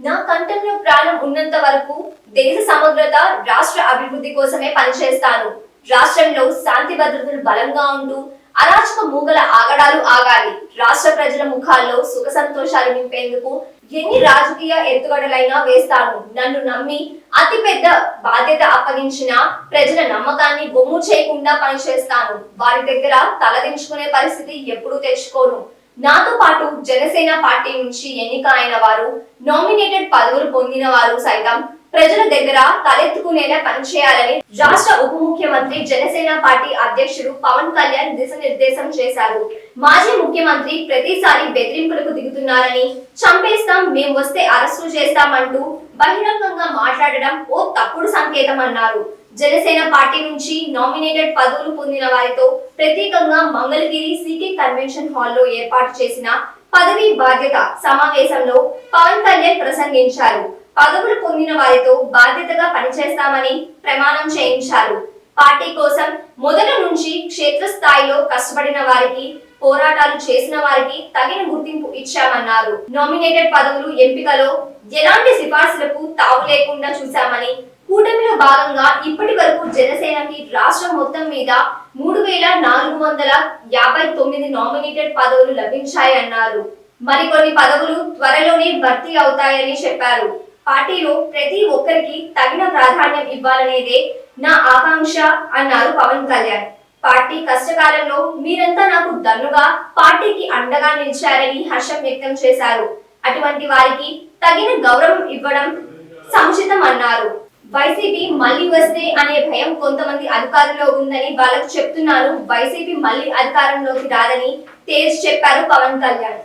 నా కంఠంలో ప్రాణం ఉన్నంత వరకు దేశ సమగ్రత, రాష్ట్ర అభివృద్ధి కోసమే పనిచేస్తాను. రాష్ట్రంలో శాంతి భద్రతలు బలంగా ఉంటూ అరాచక మూగల ఆగడాలు ఆగాలి. రాష్ట్ర ప్రజల ముఖాల్లో సుఖ సంతోషాలు నింపేందుకు ఎన్ని రాజకీయ ఎత్తుగడలైనా వేస్తాను. నన్ను నమ్మి అతిపెద్ద బాధ్యత అప్పగించిన ప్రజల నమ్మకాన్ని బొమ్ము చేయకుండా పనిచేస్తాను. వారి దగ్గర తలదించుకునే పరిస్థితి ఎప్పుడూ తెచ్చుకోను. నాతో పాటు జనసేన పార్టీ నుంచి ఎన్నిక అయిన వారు, నామినేటెడ్ పదవులు పొందిన వారు సైతం ప్రజల దగ్గర తలెత్తుకునేలా పనిచేయాలని రాష్ట్ర ఉప ముఖ్యమంత్రి, జనసేన పార్టీ అధ్యక్షుడు పవన్ కళ్యాణ్ దిశానిర్దేశం చేశారు. మాజీ ముఖ్యమంత్రి ప్రతిసారి బెదిరింపులకు దిగుతున్నారని, చంపేస్తాం, మేం వస్తే అరెస్టు చేస్తామంటూ బహిరంగంగా మాట్లాడడం ఓ తప్పుడు సంకేతం అన్నారు. జనసేన పార్టీ నుంచి నామినేటెడ్ పదవులు పొందిన వారితో ప్రత్యేకంగా మంగళగిరి సికే కన్వెన్షన్ హాల్లో ఏర్పాటు చేసిన పదవీ బాధ్యత సమావేశంలో పవన్ కళ్యాణ్ ప్రసంగించారు. పదవులు పొందిన వారితో బాధ్యతగా పనిచేస్తామని ప్రమాణం చేయించారు. పార్టీ కోసం మొదటి నుంచి క్షేత్రస్థాయిలో కష్టపడిన వారికి, పోరాటాలు చేసిన వారికి తగిన గుర్తింపు ఇచ్చామన్నారు. నామినేటెడ్ పదవులు ఎంపికలో ఎలాంటి సిఫార్సులకు తావు లేకుండా చూశామని, కూటమిలో భాగంగా ఇప్పటి వరకు జనసేనకి రాష్ట్రం మొత్తం మీద 3459 నామినేటెడ్ పదవులు లభించాయన్నారు. మరికొన్ని పదవులు త్వరలోనే భర్తీ అవుతాయని చెప్పారు. పార్టీలో ప్రతి ఒక్కరికి తగిన ప్రాధాన్యం ఇవ్వాలనేదే నా ఆకాంక్ష అన్నారు పవన్ కళ్యాణ్. పార్టీ కష్టకాలంలో మీరంతా నాకు దన్నుగా పార్టీకి అండగా నిలిచారని హర్షం వ్యక్తం చేశారు. అటువంటి వారికి తగిన గౌరవం ఇవ్వడం సముచితం అన్నారు. వైసీపీ మళ్లీ వస్తే అనే భయం కొంతమంది అధికారుల్లో ఉందని వాళ్ళకు చెప్తున్నాను. వైసీపీ మళ్లీ అధికారంలోకి రాదని తేల్చి చెప్పారు పవన్ కళ్యాణ్.